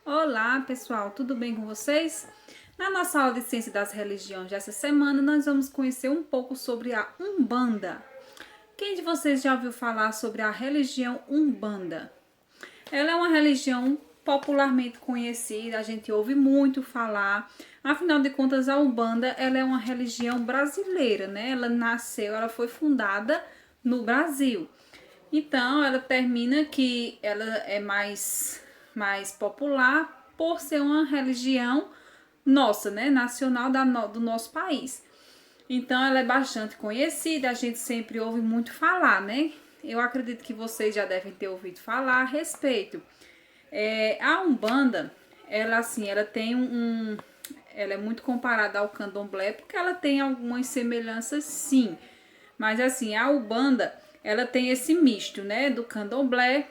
Olá, pessoal, tudo bem com vocês? Na nossa aula de Ciência das Religiões dessa semana, nós vamos conhecer um pouco sobre a Umbanda. Quem de vocês já ouviu falar sobre a religião Umbanda? Ela é uma religião popularmente conhecida, a gente ouve muito falar. Afinal de contas, a Umbanda, ela é uma religião brasileira, né? Ela foi fundada no Brasil. Então, ela termina que ela é mais popular por ser uma religião nossa, né, nacional do nosso país. Então, ela é bastante conhecida, a gente sempre ouve muito falar, né? Eu acredito que vocês já devem ter ouvido falar a respeito. A Umbanda, ela assim, ela tem ela é muito comparada ao Candomblé porque ela tem algumas semelhanças, sim. Mas assim, a Umbanda, ela tem esse misto, né, do Candomblé,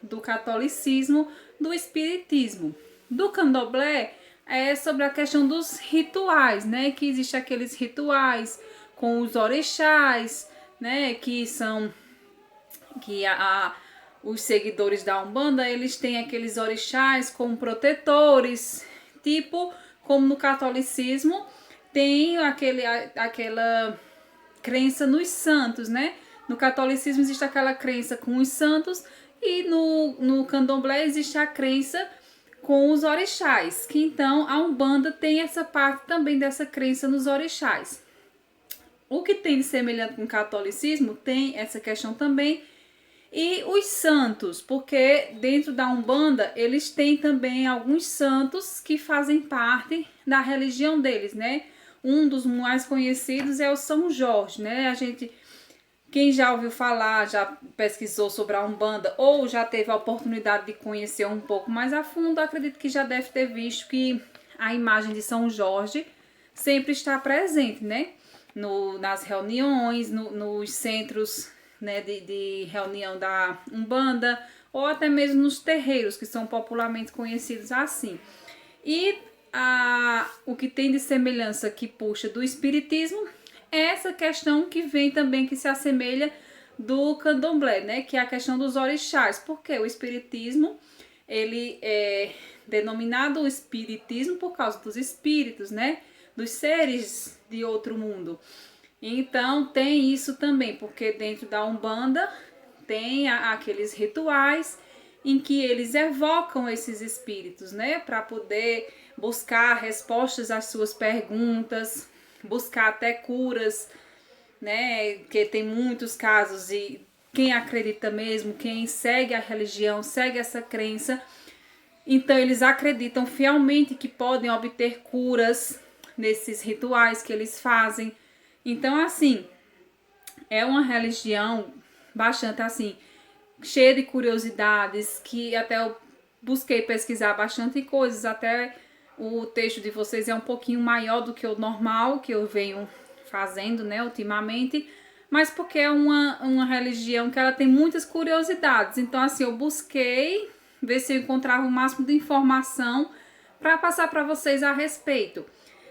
do catolicismo, do espiritismo. Do Candomblé é sobre a questão dos rituais, né, que existe aqueles rituais com os orixás, né, que são que os seguidores da Umbanda, eles têm aqueles orixás como protetores, tipo como no catolicismo tem aquela crença nos santos, né? No catolicismo existe aquela crença com os santos e no candomblé existe a crença com os orixás, que então a Umbanda tem essa parte também dessa crença nos orixás. O que tem de semelhante com o catolicismo tem essa questão também. E os santos, porque dentro da Umbanda eles têm também alguns santos que fazem parte da religião deles, né? Um dos mais conhecidos é o São Jorge, né? Quem já ouviu falar, já pesquisou sobre a Umbanda ou já teve a oportunidade de conhecer um pouco mais a fundo, acredito que já deve ter visto que a imagem de São Jorge sempre está presente, né? Nas reuniões, nos centros, né, de reunião da Umbanda, ou até mesmo nos terreiros, que são popularmente conhecidos assim. E o que tem de semelhança que puxa do espiritismo é essa questão que vem também, que se assemelha do candomblé, né, que é a questão dos orixás, porque o espiritismo, ele é denominado espiritismo por causa dos espíritos, né, dos seres de outro mundo. Então tem isso também, porque dentro da Umbanda tem aqueles rituais em que eles evocam esses espíritos, né, para poder buscar respostas às suas perguntas, buscar até curas, né, que tem muitos casos e quem acredita mesmo, quem segue a religião, segue essa crença, então eles acreditam fielmente que podem obter curas nesses rituais que eles fazem. Então, assim, é uma religião bastante assim, cheia de curiosidades, que até eu busquei pesquisar bastante coisas, até o texto de vocês é um pouquinho maior do que o normal, que eu venho fazendo, né, ultimamente, mas porque é uma religião que ela tem muitas curiosidades. Então, assim, eu busquei ver se eu encontrava o máximo de informação para passar para vocês a respeito,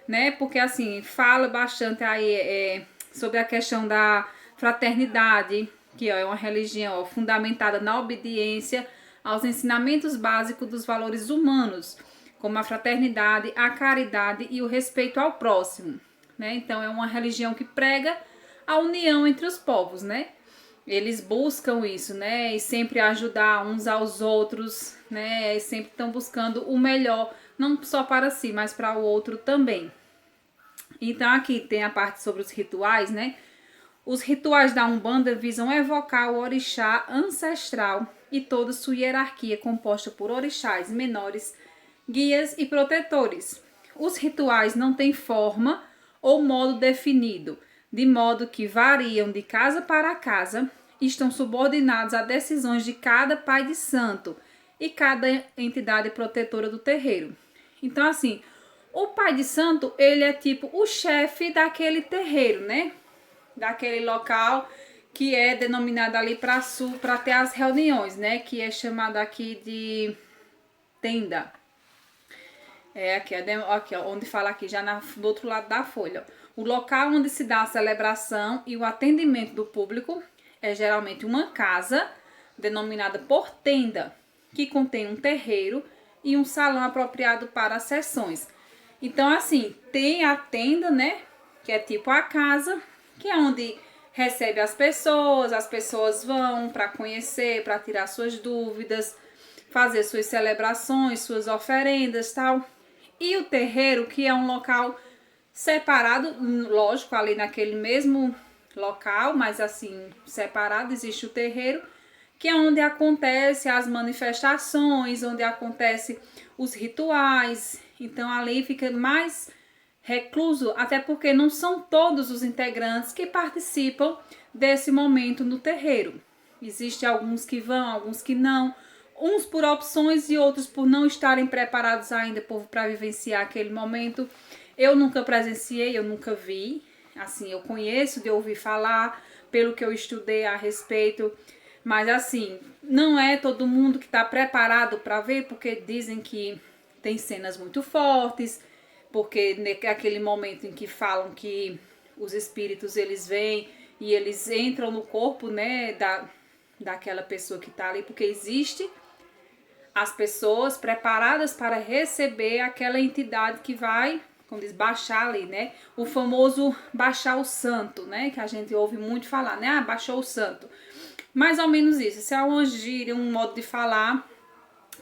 né? Porque, assim, fala bastante aí sobre a questão da fraternidade, que é uma religião fundamentada na obediência aos ensinamentos básicos dos valores humanos, como a fraternidade, a caridade e o respeito ao próximo, né? Então é uma religião que prega a união entre os povos, né? Eles buscam isso, né? E sempre ajudar uns aos outros, né? E sempre estão buscando o melhor, não só para si, mas para o outro também. Então aqui tem a parte sobre os rituais, né? Os rituais da Umbanda visam evocar o orixá ancestral e toda sua hierarquia composta por orixás menores, guias e protetores. Os rituais não têm forma ou modo definido, de modo que variam de casa para casa, estão subordinados a decisões de cada pai de santo e cada entidade protetora do terreiro. Então, assim, o pai de santo, ele é tipo o chefe daquele terreiro, né? Daquele local que é denominado ali para sul, para ter as reuniões, né? Que é chamado aqui de tenda. Aqui, ó, onde fala aqui, já do outro lado da folha. O local onde se dá a celebração e o atendimento do público é geralmente uma casa, denominada por tenda, que contém um terreiro e um salão apropriado para as sessões. Então, assim, tem a tenda, né, que é tipo a casa, que é onde recebe as pessoas vão para conhecer, para tirar suas dúvidas, fazer suas celebrações, suas oferendas, tal. E o terreiro, que é um local separado, lógico, ali naquele mesmo local, mas assim, separado, existe o terreiro, que é onde acontece as manifestações, onde acontece os rituais. Então ali fica mais recluso, até porque não são todos os integrantes que participam desse momento no terreiro. Existem alguns que vão, alguns que não, uns por opções e outros por não estarem preparados ainda para vivenciar aquele momento. Eu nunca presenciei, eu nunca vi, assim, eu conheço de ouvir falar, pelo que eu estudei a respeito, mas assim, não é todo mundo que está preparado para ver, porque dizem que tem cenas muito fortes, porque naquele momento em que falam que os espíritos eles vêm e eles entram no corpo, né, daquela pessoa que está ali, porque existe as pessoas preparadas para receber aquela entidade que vai, como diz, baixar ali, né, o famoso baixar o santo, né, que a gente ouve muito falar, né, baixou o santo, mais ou menos isso é uma gíria, um modo de falar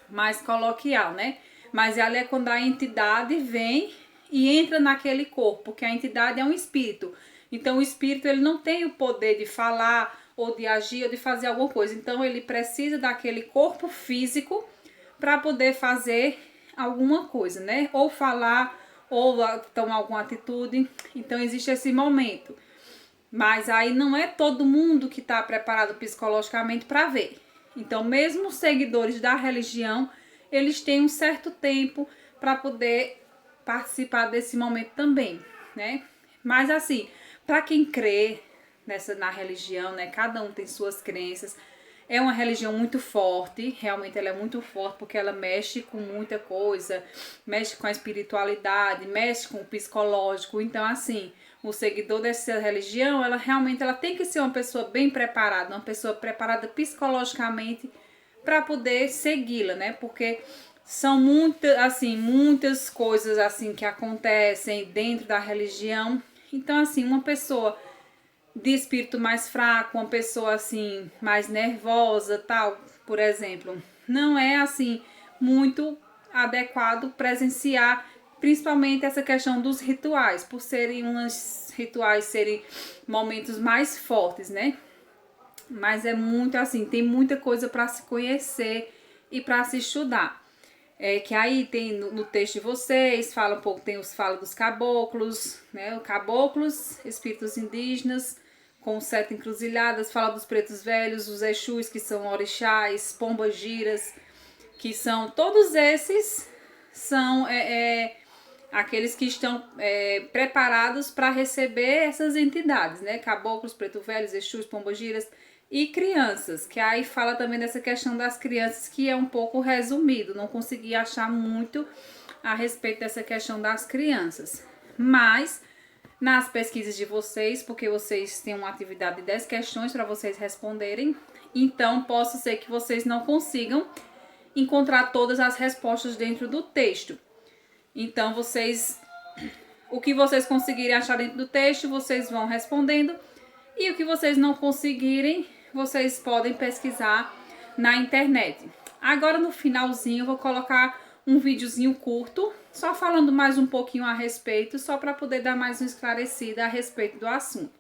mais coloquial, né, mas ali é quando a entidade vem e entra naquele corpo, porque a entidade é um espírito. Então o espírito ele não tem o poder de falar ou de agir ou de fazer alguma coisa. Então ele precisa daquele corpo físico para poder fazer alguma coisa, né? Ou falar ou tomar alguma atitude. Então existe esse momento. Mas aí não é todo mundo que está preparado psicologicamente para ver. Então mesmo os seguidores da religião, eles têm um certo tempo para poder participar desse momento também, né? Mas assim, para quem crê na religião, né? Cada um tem suas crenças. É uma religião muito forte, realmente ela é muito forte porque ela mexe com muita coisa, mexe com a espiritualidade, mexe com o psicológico. Então assim, o seguidor dessa religião, ela tem que ser uma pessoa bem preparada, uma pessoa preparada psicologicamente para poder segui-la, né? Porque são muitas coisas assim que acontecem dentro da religião. Então, assim, uma pessoa de espírito mais fraco, uma pessoa assim mais nervosa, tal, por exemplo, não é assim muito adequado presenciar, principalmente essa questão dos rituais, por serem serem momentos mais fortes, né? Mas é muito assim, tem muita coisa para se conhecer e para se estudar. Que aí tem no texto de vocês, fala um pouco, fala dos caboclos, né? Os caboclos, espíritos indígenas, com 7 encruzilhadas, fala dos pretos velhos, os exus, que são orixás, pombagiras, que são, todos esses são aqueles que estão preparados para receber essas entidades, né? Caboclos, pretos velhos, exus, pombagiras e crianças, que aí fala também dessa questão das crianças, que é um pouco resumido, não consegui achar muito a respeito dessa questão das crianças, mas nas pesquisas de vocês, porque vocês têm uma atividade de 10 questões para vocês responderem, então possa ser que vocês não consigam encontrar todas as respostas dentro do texto. Então o que vocês conseguirem achar dentro do texto, vocês vão respondendo, e o que vocês não conseguirem, vocês podem pesquisar na internet. Agora no finalzinho eu vou colocar um videozinho curto, só falando mais um pouquinho a respeito, só para poder dar mais uma esclarecida a respeito do assunto,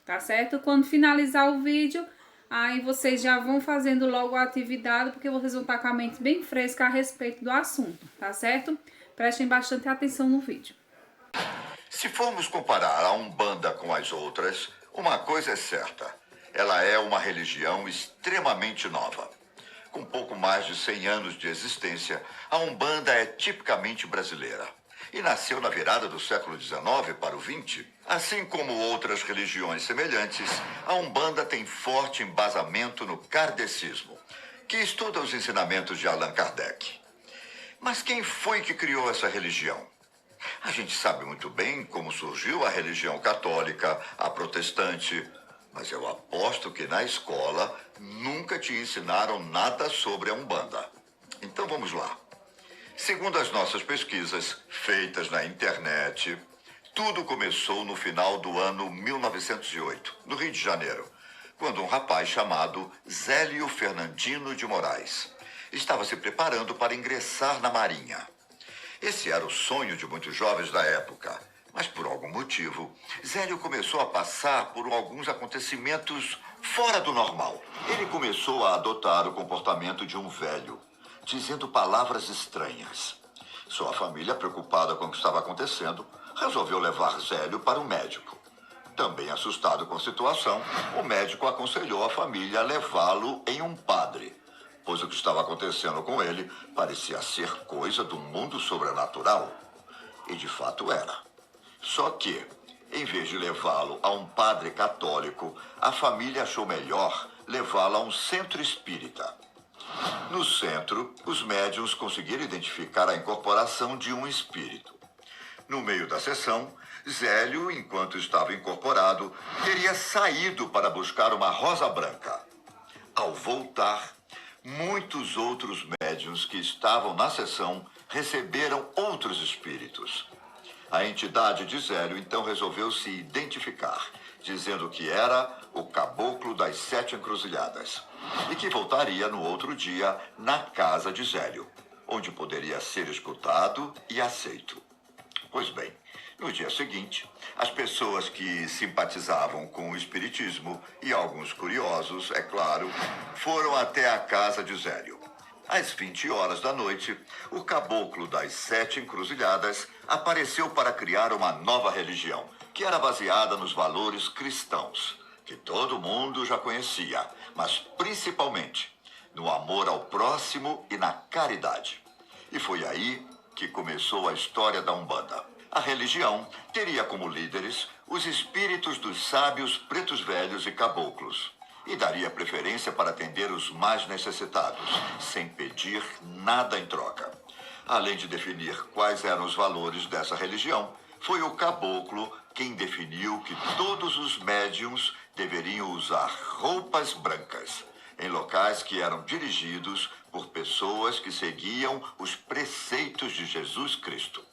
tá certo? Quando finalizar o vídeo, aí vocês já vão fazendo logo a atividade, porque vocês vão estar com a mente bem fresca a respeito do assunto, tá certo? Prestem bastante atenção no vídeo. Se formos comparar a Umbanda com as outras, uma coisa é certa, ela é uma religião extremamente nova. Com pouco mais de 100 anos de existência, a Umbanda é tipicamente brasileira e nasceu na virada do século XIX para o XX. Assim como outras religiões semelhantes, a Umbanda tem forte embasamento no kardecismo, que estuda os ensinamentos de Allan Kardec. Mas quem foi que criou essa religião? A gente sabe muito bem como surgiu a religião católica, a protestante, mas eu aposto que na escola nunca te ensinaram nada sobre a Umbanda. Então vamos lá. Segundo as nossas pesquisas, feitas na internet, tudo começou no final do ano 1908, no Rio de Janeiro, quando um rapaz chamado Zélio Fernandino de Moraes estava se preparando para ingressar na Marinha. Esse era o sonho de muitos jovens da época, mas por algum motivo, Zélio começou a passar por alguns acontecimentos fora do normal. Ele começou a adotar o comportamento de um velho, dizendo palavras estranhas. Sua família, preocupada com o que estava acontecendo, resolveu levar Zélio para um médico. Também assustado com a situação, o médico aconselhou a família a levá-lo em um padre, pois o que estava acontecendo com ele parecia ser coisa do mundo sobrenatural. E de fato era. Só que, em vez de levá-lo a um padre católico, a família achou melhor levá-lo a um centro espírita. No centro, os médiuns conseguiram identificar a incorporação de um espírito. No meio da sessão, Zélio, enquanto estava incorporado, teria saído para buscar uma rosa branca. Ao voltar, muitos outros médiuns que estavam na sessão receberam outros espíritos. A entidade de Zélio então resolveu se identificar, dizendo que era o Caboclo das Sete Encruzilhadas e que voltaria no outro dia na casa de Zélio, onde poderia ser escutado e aceito. Pois bem, no dia seguinte, as pessoas que simpatizavam com o espiritismo e alguns curiosos, é claro, foram até a casa de Zélio. Às 20 horas da noite, o Caboclo das Sete Encruzilhadas apareceu para criar uma nova religião, que era baseada nos valores cristãos, que todo mundo já conhecia, mas principalmente no amor ao próximo e na caridade. E foi aí que começou a história da Umbanda. A religião teria como líderes os espíritos dos sábios pretos velhos e caboclos, e daria preferência para atender os mais necessitados, sem pedir nada em troca. Além de definir quais eram os valores dessa religião, foi o caboclo quem definiu que todos os médiuns deveriam usar roupas brancas, em locais que eram dirigidos por pessoas que seguiam os preceitos de Jesus Cristo.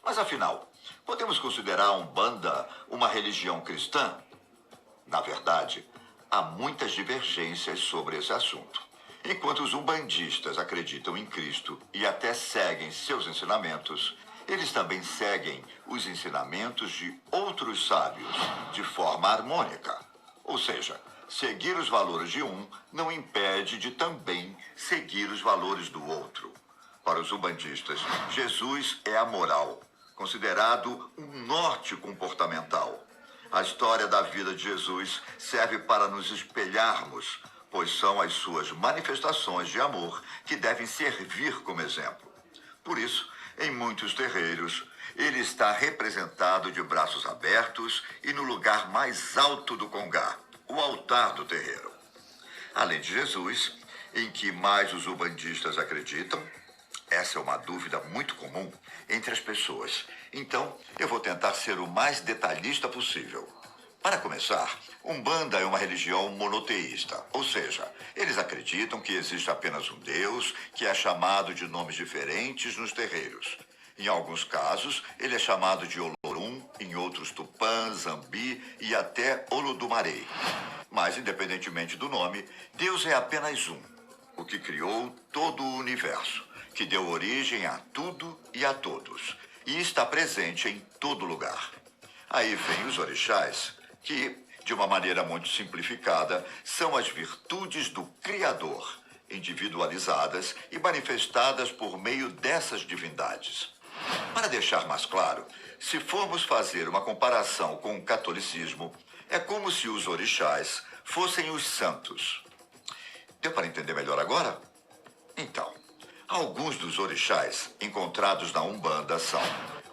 Mas afinal, podemos considerar a Umbanda uma religião cristã? Na verdade, há muitas divergências sobre esse assunto. Enquanto os umbandistas acreditam em Cristo e até seguem seus ensinamentos, eles também seguem os ensinamentos de outros sábios de forma harmônica. Ou seja, seguir os valores de um não impede de também seguir os valores do outro. Para os umbandistas, Jesus é a moral, considerado um norte comportamental. A história da vida de Jesus serve para nos espelharmos, pois são as suas manifestações de amor que devem servir como exemplo. Por isso, em muitos terreiros, ele está representado de braços abertos e no lugar mais alto do congá, o altar do terreiro. Além de Jesus, em que mais os umbandistas acreditam? Essa é uma dúvida muito comum entre as pessoas. Então, eu vou tentar ser o mais detalhista possível. Para começar, Umbanda é uma religião monoteísta, ou seja, eles acreditam que existe apenas um Deus que é chamado de nomes diferentes nos terreiros. Em alguns casos, ele é chamado de Olorum, em outros Tupã, Zambi e até Olodumarei. Mas, independentemente do nome, Deus é apenas um, o que criou todo o universo, que deu origem a tudo e a todos, e está presente em todo lugar. Aí vem os orixás, que, de uma maneira muito simplificada, são as virtudes do Criador, individualizadas e manifestadas por meio dessas divindades. Para deixar mais claro, se formos fazer uma comparação com o catolicismo, é como se os orixás fossem os santos. Deu para entender melhor agora? Então, alguns dos orixás encontrados na Umbanda são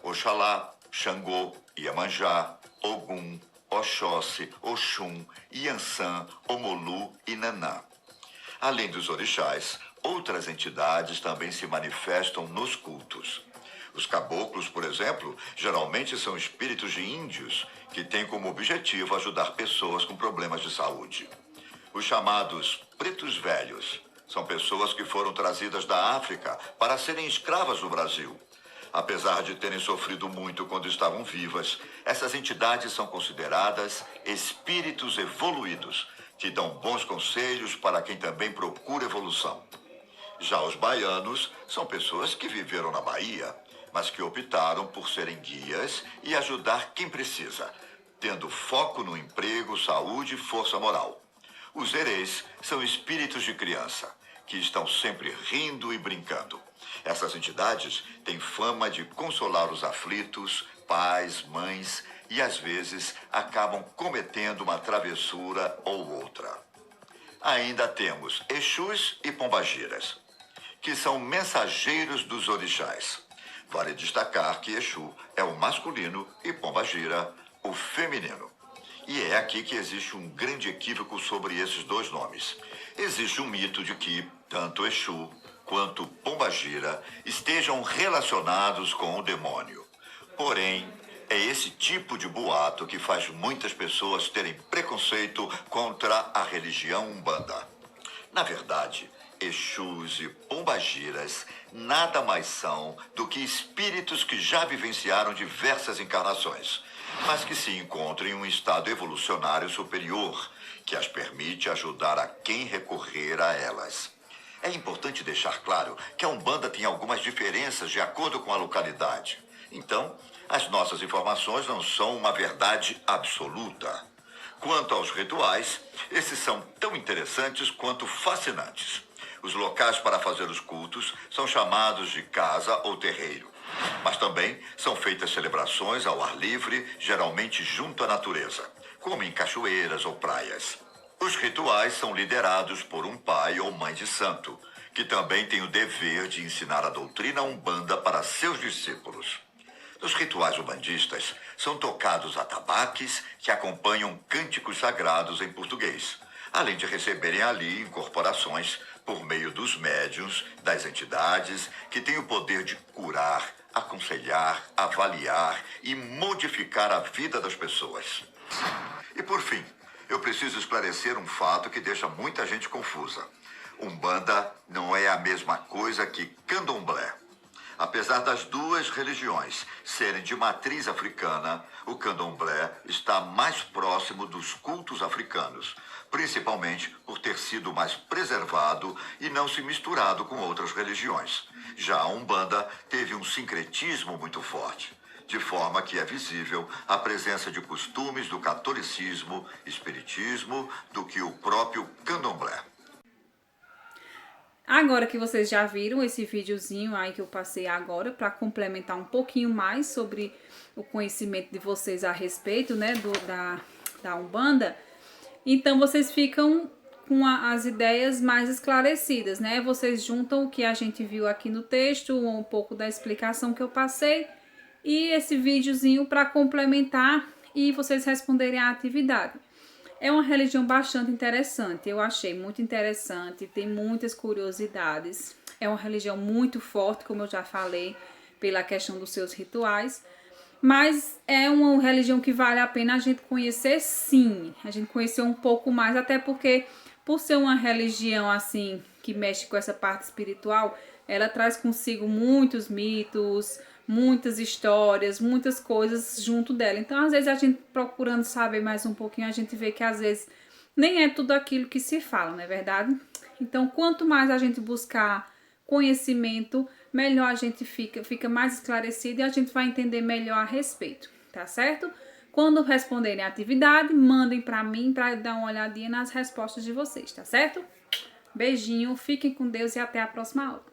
Oxalá, Xangô, Iemanjá, Ogum, Oxóssi, Oxum, Iansã, Omolu e Nanã. Além dos orixás, outras entidades também se manifestam nos cultos. Os caboclos, por exemplo, geralmente são espíritos de índios que têm como objetivo ajudar pessoas com problemas de saúde. Os chamados pretos velhos São pessoas que foram trazidas da África para serem escravas no Brasil. Apesar de terem sofrido muito quando estavam vivas, essas entidades são consideradas espíritos evoluídos, que dão bons conselhos para quem também procura evolução. Já os baianos são pessoas que viveram na Bahia, mas que optaram por serem guias e ajudar quem precisa, tendo foco no emprego, saúde e força moral. Os erês são espíritos de criança, que estão sempre rindo e brincando. Essas entidades têm fama de consolar os aflitos, pais, mães, e às vezes acabam cometendo uma travessura ou outra. Ainda temos Exus e Pombagiras, que são mensageiros dos orixás. Vale destacar que Exu é o masculino e Pombagira o feminino. E é aqui que existe um grande equívoco sobre esses dois nomes. Existe um mito de que tanto Exu quanto Pombagira estejam relacionados com o demônio. Porém, é esse tipo de boato que faz muitas pessoas terem preconceito contra a religião Umbanda. Na verdade, Exus e Pombagiras nada mais são do que espíritos que já vivenciaram diversas encarnações, mas que se encontram em um estado evolucionário superior, que as permite ajudar a quem recorrer a elas. É importante deixar claro que a Umbanda tem algumas diferenças de acordo com a localidade. Então, as nossas informações não são uma verdade absoluta. Quanto aos rituais, esses são tão interessantes quanto fascinantes. Os locais para fazer os cultos são chamados de casa ou terreiro. Mas também são feitas celebrações ao ar livre, geralmente junto à natureza, como em cachoeiras ou praias. Os rituais são liderados por um pai ou mãe de santo, que também tem o dever de ensinar a doutrina Umbanda para seus discípulos. Nos rituais umbandistas, são tocados atabaques que acompanham cânticos sagrados em português, além de receberem ali incorporações por meio dos médiuns, das entidades que têm o poder de curar, aconselhar, avaliar e modificar a vida das pessoas. E por fim, eu preciso esclarecer um fato que deixa muita gente confusa. Umbanda não é a mesma coisa que Candomblé. Apesar das duas religiões serem de matriz africana, o Candomblé está mais próximo dos cultos africanos, principalmente por ter sido mais preservado e não se misturado com outras religiões. Já a Umbanda teve um sincretismo muito forte, de forma que é visível a presença de costumes do catolicismo, espiritismo, do que o próprio Candomblé. Agora que vocês já viram esse videozinho aí que eu passei agora, para complementar um pouquinho mais sobre o conhecimento de vocês a respeito, né, da Umbanda, então vocês ficam com as ideias mais esclarecidas, né? Vocês juntam o que a gente viu aqui no texto, um pouco da explicação que eu passei, e esse videozinho para complementar e vocês responderem à atividade. É uma religião bastante interessante, eu achei muito interessante, tem muitas curiosidades. É uma religião muito forte, como eu já falei, pela questão dos seus rituais. Mas é uma religião que vale a pena a gente conhecer, sim. A gente conhecer um pouco mais, até porque, por ser uma religião assim, que mexe com essa parte espiritual, ela traz consigo muitos mitos, muitas histórias, muitas coisas junto dela. Então, às vezes, a gente procurando saber mais um pouquinho, a gente vê que às vezes nem é tudo aquilo que se fala, não é verdade? Então, quanto mais a gente buscar conhecimento, melhor a gente fica mais esclarecido e a gente vai entender melhor a respeito, tá certo? Quando responderem a atividade, mandem para mim para dar uma olhadinha nas respostas de vocês, tá certo? Beijinho, fiquem com Deus e até a próxima aula.